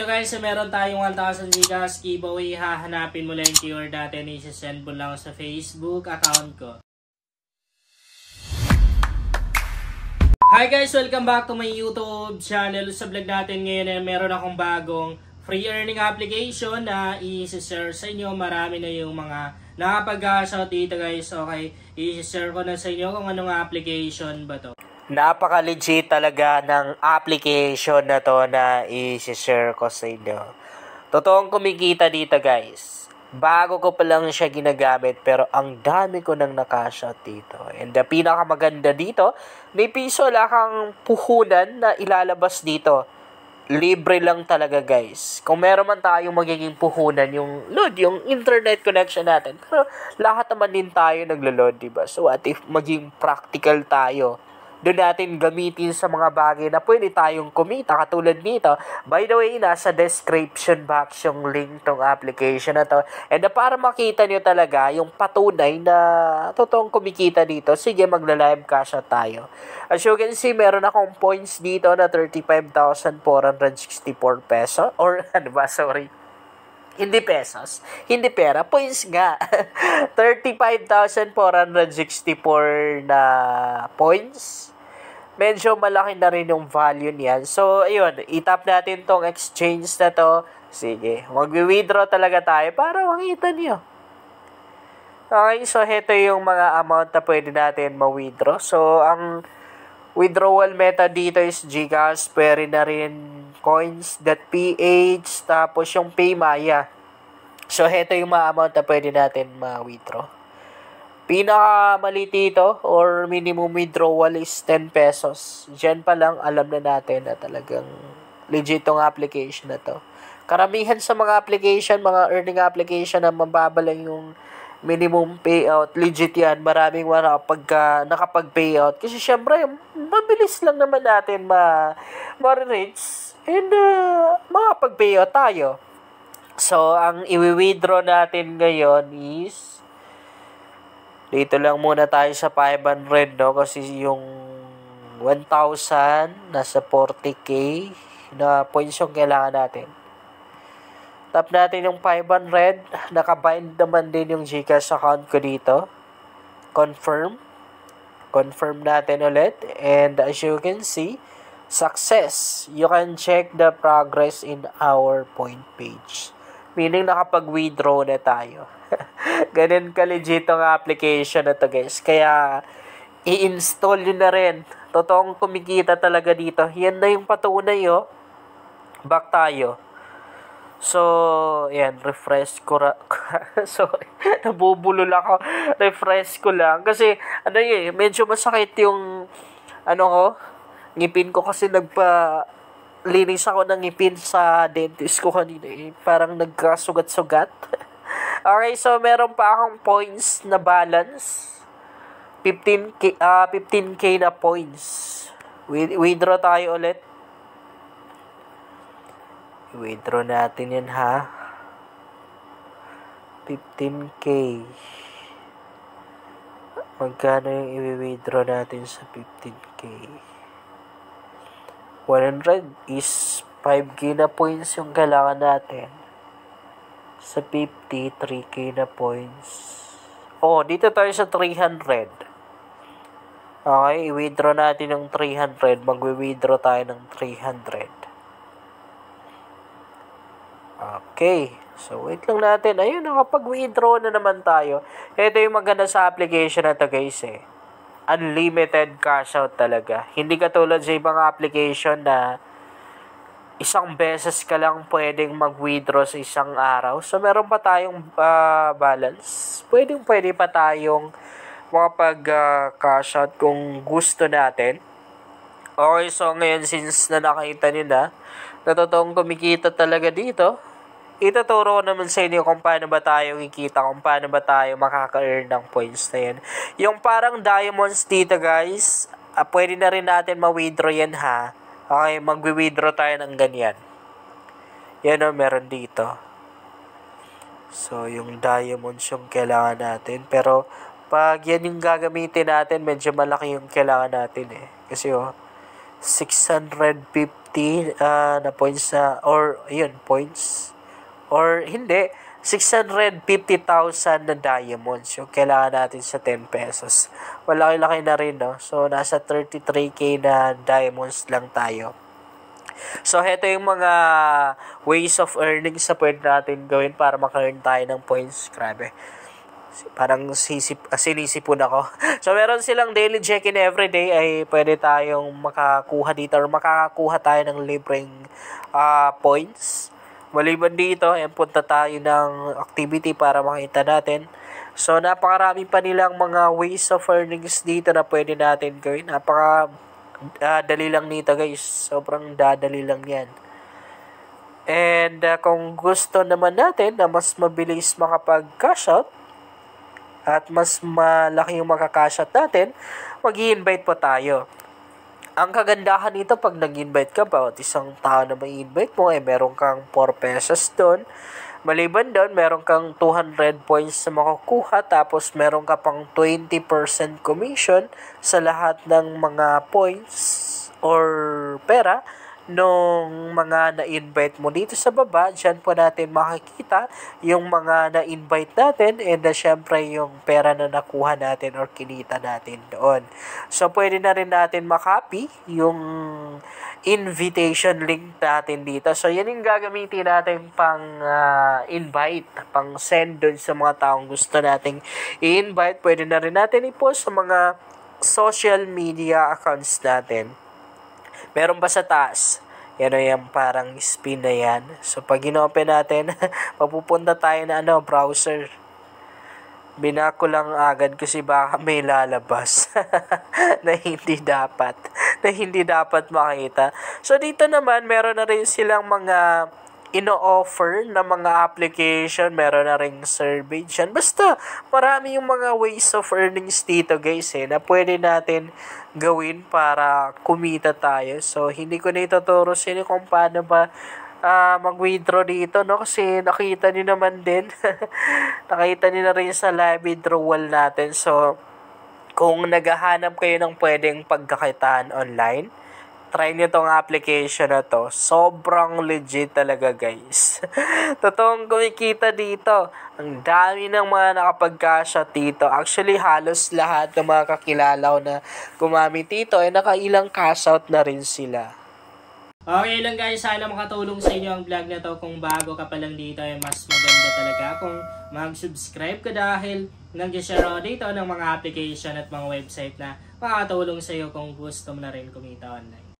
ito guys, meron tayong 1,000 Gcash giveaway. Hahanapin mo lang yung keyword natin. I-send mo lang sa Facebook account ko. Hi guys! Welcome back to my YouTube channel. Sa vlog natin ngayon, meron akong bagong free earning application na i-share sa inyo. Marami na yung mga nakapag-shoutout dito guys. Okay, i-share ko na sa inyo kung anong application ba to. Napaka-legit talaga ng application na to na i-share ko sa inyo. Totoong kumikita dito guys. Bago ko pa lang siya ginagamit pero ang dami ko nang nakashot dito. And the pinakamaganda dito, may piso lang kang puhunan na ilalabas dito. Libre lang talaga guys. Kung meron man tayong magiging puhunan, yung internet connection natin. Pero lahat naman din tayo naglo-load, diba? So what if maging practical tayo? Doon natin gamitin sa mga bagay na pwede tayong kumita katulad nito. By the way, nasa description box yung link tong application na to. And para makita nyo talaga yung patunay na totoong kumikita dito, sige magla-live cash tayo. As you can see, meron akong points dito na 35,464 peso. Or ano ba, sorry. Hindi pesos. Hindi pera. Points nga. 35,464 na points. Medyo malaki na rin yung value niyan. So, ayun. I-tap natin tong exchange na to. Sige. Mag-withdraw talaga tayo para makita niyo. Okay. So, heto yung mga amount na pwede natin ma-withdraw. So, ang withdrawal method dito is Gcash. Pwede na rin coins.ph. Tapos yung Paymaya. So, heto yung mga amount na pwede natin ma-withdraw. Pinakamalit dito or minimum withdrawal is 10 pesos. Diyan pa lang alam na natin na talagang legit tong application na to. Karamihan sa mga application, mga earning application na mababa lang yung minimum payout, legit yan. Maraming nakapag-payout. Kasi syempre, mabilis lang naman natin ma-reach and makapag-payout tayo. So, ang i-withdraw natin ngayon is dito lang muna tayo sa 500, no? Kasi yung 1,000 nasa 40k na points yung kailangan natin. Tap natin yung 500. Nakabind naman din yung Gcash account ko dito. Confirm. Confirm natin ulit. And as you can see, success. You can check the progress in our point page. Meaning nakapag-withdraw na tayo. Ganun ka-legit ang application na to guys. Kaya, i-install nyo na rin. Totoong kumikita talaga dito. Yan na yung patunay, oh. Back tayo. So, yan. Refresh ko. Sorry. Nabubulol ako. Refresh ko lang. Kasi, medyo masakit yung, ngipin ko kasi linis ako ng ngipin sa dentist ko kanina. Parang nagkasugat-sugat. Okay, so meron pa akong points na balance. 15k na points. Withdraw tayo ulit. Withdraw natin yan ha. 15k. Magkano yung i-withdraw natin sa 15k? 100 is 5k na points yung kailangan natin. Sa 50, 3k na points. Dito tayo sa 300. Okay, i-withdraw natin yung 300. Mag-withdraw tayo ng 300. Okay. So, wait lang natin. Ayun, nakapag-withdraw na naman tayo. Ito yung maganda sa application na to guys Unlimited cash out talaga. Hindi katulad sa ibang application na isang beses ka lang pwedeng mag-withdraw sa isang araw. So, meron pa tayong balance. Pwede pa tayong makapag-cash out kung gusto natin. Okay, so ngayon since na nakita nyo na totoong kumikita talaga dito, ituturo ko naman sa inyo kung paano ba tayo kikita, kung paano ba tayo makaka-earn ng points na yan. Yung parang diamonds dito guys, pwede na rin natin ma-withdraw yan ha. Okay, mag-withdraw tayo ng ganyan. Yan meron dito. So, yung diamonds yung kailangan natin. Pero, pag yan yung gagamitin natin, medyo malaki yung kailangan natin Kasi 650 na points or yun, points. Or hindi, 650,000 na diamonds yung kailangan natin sa 10 pesos. Malaki-laki na rin, no? So, nasa 33k na diamonds lang tayo. So, heto yung mga ways of earnings na pwede natin gawin para maka-earn tayo ng points. Grabe. Parang sinisipon ako. So, meron silang daily check-in everyday ay pwede tayong makakuha dito or makakakuha tayo ng libreng points. Maliban dito, punta tayo ng activity para makita natin. So, napakarami pa nilang mga ways of earnings dito na pwede natin gawin. Dali lang nito, guys. Sobrang dadali lang yan. And kung gusto naman natin na mas mabilis makapag-cash out, at mas malaki yung makakash out natin, mag-i-invite po tayo. Ang kagandahan nito, pag nag-invite ka, bawat isang tao na may-invite mo, meron kang 4 pesos doon. Maliban doon, meron kang 200 points na makukuha, tapos meron ka pang 20% commission sa lahat ng mga points or pera nung mga na-invite mo dito sa baba. Diyan po natin makikita yung mga na-invite natin and syempre yung pera na nakuha natin or kinita natin doon. So, pwede na rin natin makopy yung invitation link natin dito. So, yan yung gagamitin natin pang invite, pang send doon sa mga taong gusto nating i-invite. Pwede na rin natin i-post sa mga social media accounts natin. Meron ba sa taas? Yan o yung parang spin na yan. So, pag in-open natin, papupunta tayo na browser. Binako lang agad kasi baka may lalabas na hindi dapat makita. So, dito naman, meron na rin silang mga ino-offer na mga application, meron na ring survey dyan. Basta, marami yung mga ways of earnings dito, guys, na pwede natin gawin para kumita tayo. So, hindi ko na ituturo sa inyo kung paano ba mag-withdraw dito, no? Kasi nakita niyo naman din. Nakita niyo na rin sa live withdrawal natin. So, kung naghahanap kayo ng pwedeng pagkakitaan online, try nyo tong application na to. Sobrang legit talaga, guys. Totoong kumikita dito. Ang dami ng mga nakapag-cash out dito. Actually, halos lahat ng mga kakilala ko na gumamit dito ay nakailang cash out na rin sila. Okay lang, guys, sana makatulong sa inyo ang vlog na to. Kung bago ka pa lang dito ay mas maganda talaga kung mag-subscribe ka dahil nag-share ako dito ng mga application at mga website na makatulong sa iyo kung gusto mo na rin kumita online.